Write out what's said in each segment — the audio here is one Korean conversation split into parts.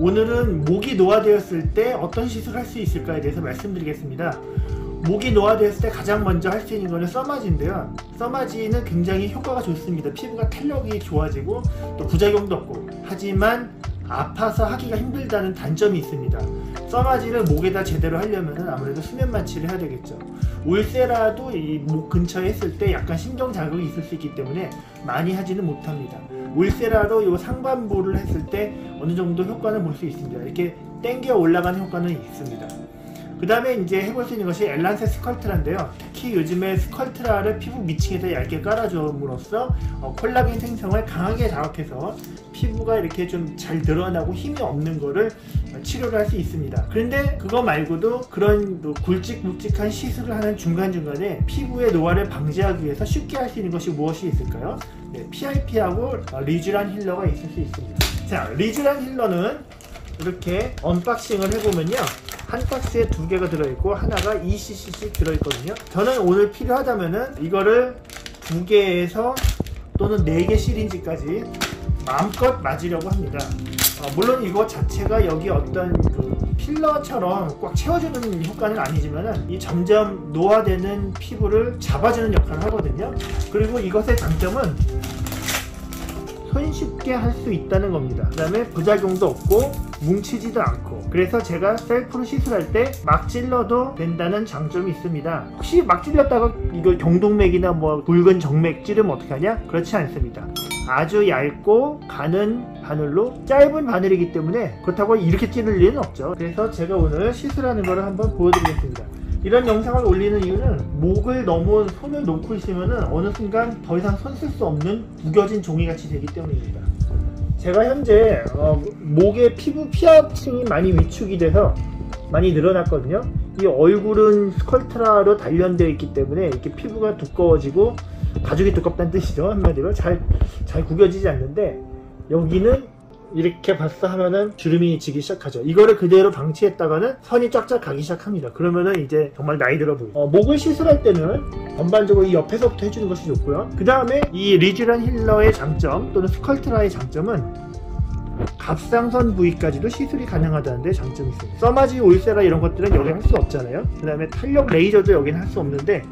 오늘은 목이 노화되었을 때 어떤 시술을 할 수 있을까에 대해서 말씀드리겠습니다. 목이 노화되었을 때 가장 먼저 할 수 있는 것은 써마지인데요. 써마지는 굉장히 효과가 좋습니다. 피부가 탄력이 좋아지고 또 부작용도 없고, 하지만 아파서 하기가 힘들다는 단점이 있습니다. 써마지를 목에다 제대로 하려면 아무래도 수면 마취를 해야 되겠죠. 울세라도 이 목 근처에 했을 때 약간 신경 자극이 있을 수 있기 때문에 많이 하지는 못합니다. 울세라로 이 상반부를 했을 때 어느 정도 효과는 볼 수 있습니다. 이렇게 당겨 올라가는 효과는 있습니다. 그 다음에 이제 해볼 수 있는 것이 엘란세 스컬트라인데요. 특히 요즘에 스컬트라를 피부 밑층에다 얇게 깔아줌으로써 콜라겐 생성을 강하게 자극해서 피부가 이렇게 좀 잘 늘어나고 힘이 없는 거를 치료를 할 수 있습니다. 그런데 그거 말고도 그런 굵직굵직한 시술을 하는 중간중간에 피부의 노화를 방지하기 위해서 쉽게 할 수 있는 것이 무엇이 있을까요? 네, PRP하고 리쥬란 힐러가 있을 수 있습니다. 자, 리쥬란 힐러는 이렇게 언박싱을 해보면요, 한 박스에 2개가 들어있고 하나가 2cc씩 들어있거든요. 저는 오늘 필요하다면은 이거를 2개에서 또는 4개 시린지까지 마음껏 맞으려고 합니다. 물론 이거 자체가 여기 어떤 그 필러처럼 꽉 채워주는 효과는 아니지만은 이 점점 노화되는 피부를 잡아주는 역할을 하거든요. 그리고 이것의 장점은 손쉽게 할 수 있다는 겁니다. 그 다음에 부작용도 없고 뭉치지도 않고, 그래서 제가 셀프로 시술할 때 막 찔러도 된다는 장점이 있습니다. 혹시 막 찔렀다가 이거 경동맥이나 뭐 굵은 정맥 찌르면 어떻게 하냐? 그렇지 않습니다. 아주 얇고 가는 바늘로, 짧은 바늘이기 때문에 그렇다고 이렇게 찌를 일은 없죠. 그래서 제가 오늘 시술하는 거를 한번 보여드리겠습니다. 이런 영상을 올리는 이유는 목을 너무 손을 놓고 있으면 어느 순간 더 이상 손 쓸 수 없는 구겨진 종이같이 되기 때문입니다. 제가 현재 목의 피부 피하층이 많이 위축이 돼서 많이 늘어났거든요. 이 얼굴은 스컬트라로 단련되어 있기 때문에 이렇게 피부가 두꺼워지고, 가죽이 두껍다는 뜻이죠. 한마디로 잘 구겨지지 않는데, 여기는 이렇게 봤어 하면은 주름이 지기 시작하죠. 이거를 그대로 방치했다가는 선이 쫙쫙 가기 시작합니다. 그러면은 이제 정말 나이 들어 보여요. 목을 시술할 때는 전반적으로 이 옆에서부터 해주는 것이 좋고요. 그 다음에 이 리쥬란 힐러의 장점 또는 스컬트라의 장점은 갑상선 부위까지도 시술이 가능하다는 데 장점이 있습니다. 써마지, 울세라 이런 것들은 여기 할 수 없잖아요. 그 다음에 탄력 레이저도 여기는 할 수 없는데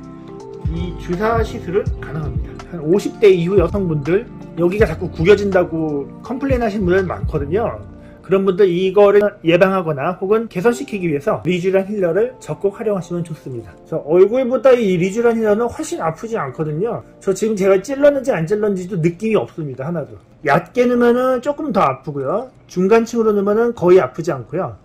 이 주사 시술은 가능합니다. 한 50대 이후 여성분들, 여기가 자꾸 구겨진다고 컴플레인 하시는 분들 많거든요. 그런 분들 이거를 예방하거나 혹은 개선시키기 위해서 리쥬란 힐러를 적극 활용하시면 좋습니다. 얼굴보다 이 리쥬란 힐러는 훨씬 아프지 않거든요. 저 지금 제가 찔렀는지 안 찔렀는지도 느낌이 없습니다. 하나도. 얕게 넣으면 조금 더 아프고요, 중간층으로 넣으면 거의 아프지 않고요,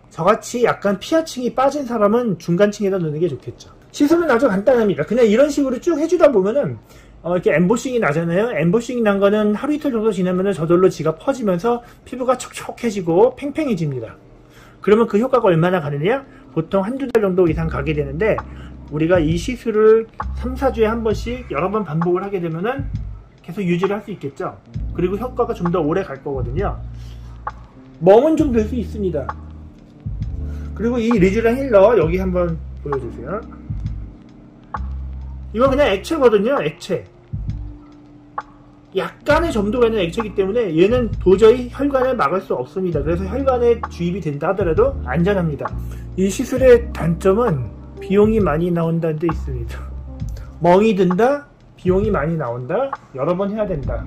저같이 약간 피하층이 빠진 사람은 중간층에다 넣는 게 좋겠죠. 시술은 아주 간단합니다. 그냥 이런 식으로 쭉 해주다 보면은 이렇게 엠보싱이 나잖아요. 엠보싱이 난 거는 하루 이틀 정도 지나면 저절로 지가 퍼지면서 피부가 촉촉해지고 팽팽해집니다. 그러면 그 효과가 얼마나 가느냐? 보통 한두 달 정도 이상 가게 되는데, 우리가 이 시술을 3, 4주에 한 번씩 여러 번 반복을 하게 되면은 계속 유지를 할 수 있겠죠. 그리고 효과가 좀 더 오래 갈 거거든요. 멍은 좀 들 수 있습니다. 그리고 이 리쥬란 힐러 여기 한번 보여주세요. 이건 그냥 액체거든요. 액체. 약간의 점도가 있는 액체이기 때문에 얘는 도저히 혈관을 막을 수 없습니다. 그래서 혈관에 주입이 된다 하더라도 안전합니다. 이 시술의 단점은 비용이 많이 나온다는 데 있습니다. 멍이 든다, 비용이 많이 나온다, 여러 번 해야 된다.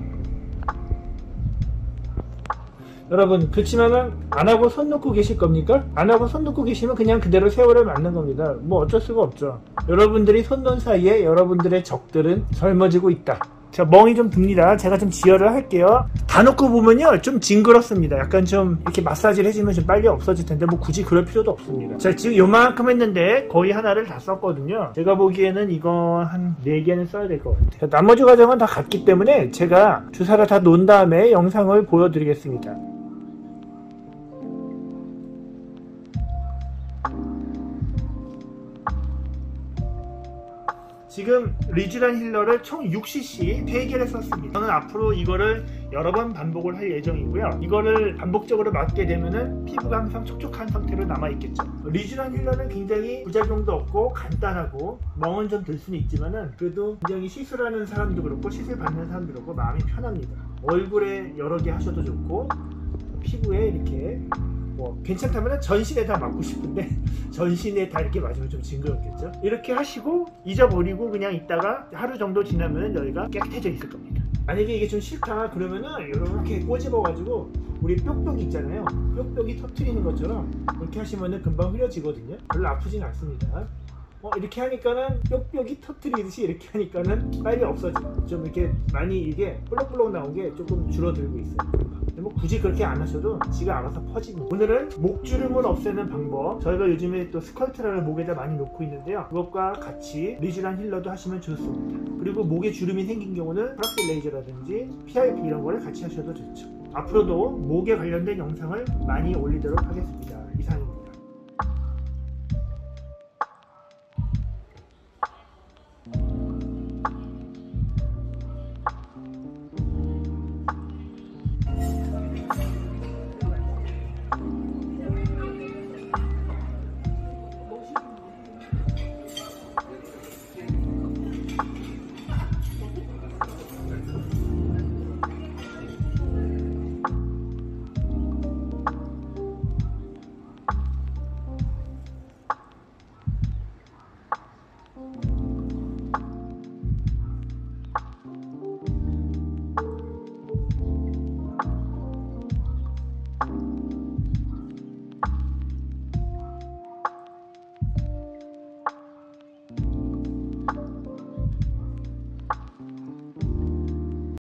여러분, 그렇지만은 안 하고 손 놓고 계실 겁니까? 안 하고 손 놓고 계시면 그냥 그대로 세월을 맞는 겁니다. 뭐 어쩔 수가 없죠. 여러분들이 손 놓은 사이에 여러분들의 적들은 젊어지고 있다. 자, 멍이 좀 듭니다. 제가 좀 지혈을 할게요. 다 놓고 보면요, 좀 징그럽습니다. 약간 좀 이렇게 마사지를 해주면 좀 빨리 없어질 텐데 뭐 굳이 그럴 필요도 없습니다. 자, 지금 요만큼 했는데 거의 하나를 다 썼거든요. 제가 보기에는 이거 한 4개는 써야 될 것 같아요. 나머지 과정은 다 같기 때문에 제가 주사를 다 놓은 다음에 영상을 보여드리겠습니다. 지금 리쥬란 힐러를 총 6cc 3개를 썼습니다. 저는 앞으로 이거를 여러 번 반복을 할 예정이고요. 이거를 반복적으로 맞게 되면은 피부가 항상 촉촉한 상태로 남아있겠죠. 리쥬란 힐러는 굉장히 부작용도 없고 간단하고 멍은 좀 들 수는 있지만은 그래도 굉장히 시술하는 사람도 그렇고 시술 받는 사람도 그렇고 마음이 편합니다. 얼굴에 여러 개 하셔도 좋고 피부에 이렇게 뭐 괜찮다면 전신에다 맞고 싶은데 전신에 다 이렇게 맞으면 좀 징그럽겠죠. 이렇게 하시고 잊어버리고 그냥 있다가 하루 정도 지나면 여기가 깨끗해져 있을 겁니다. 만약에 이게 좀 싫다 그러면은 이렇게 꼬집어 가지고 우리 뾱뾱이 있잖아요, 뾱뾱이 터트리는 것처럼 이렇게 하시면은 금방 흐려지거든요. 별로 아프진 않습니다. 이렇게 하니까는 뾱뾱이 터트리듯이 이렇게 하니까는 빨리 없어져요. 좀 이렇게 많이 이게 볼록볼록 나온 게 조금 줄어들고 있어요. 뭐 굳이 그렇게 안 하셔도 지가 알아서 퍼집니다. 오늘은 목주름을 없애는 방법, 저희가 요즘에 또 스컬트라를 목에다 많이 놓고 있는데요, 그것과 같이 리쥬란 힐러도 하시면 좋습니다. 그리고 목에 주름이 생긴 경우는 프락셀 레이저라든지 PRP 이런 거를 같이 하셔도 좋죠. 앞으로도 목에 관련된 영상을 많이 올리도록 하겠습니다. 이상입니다.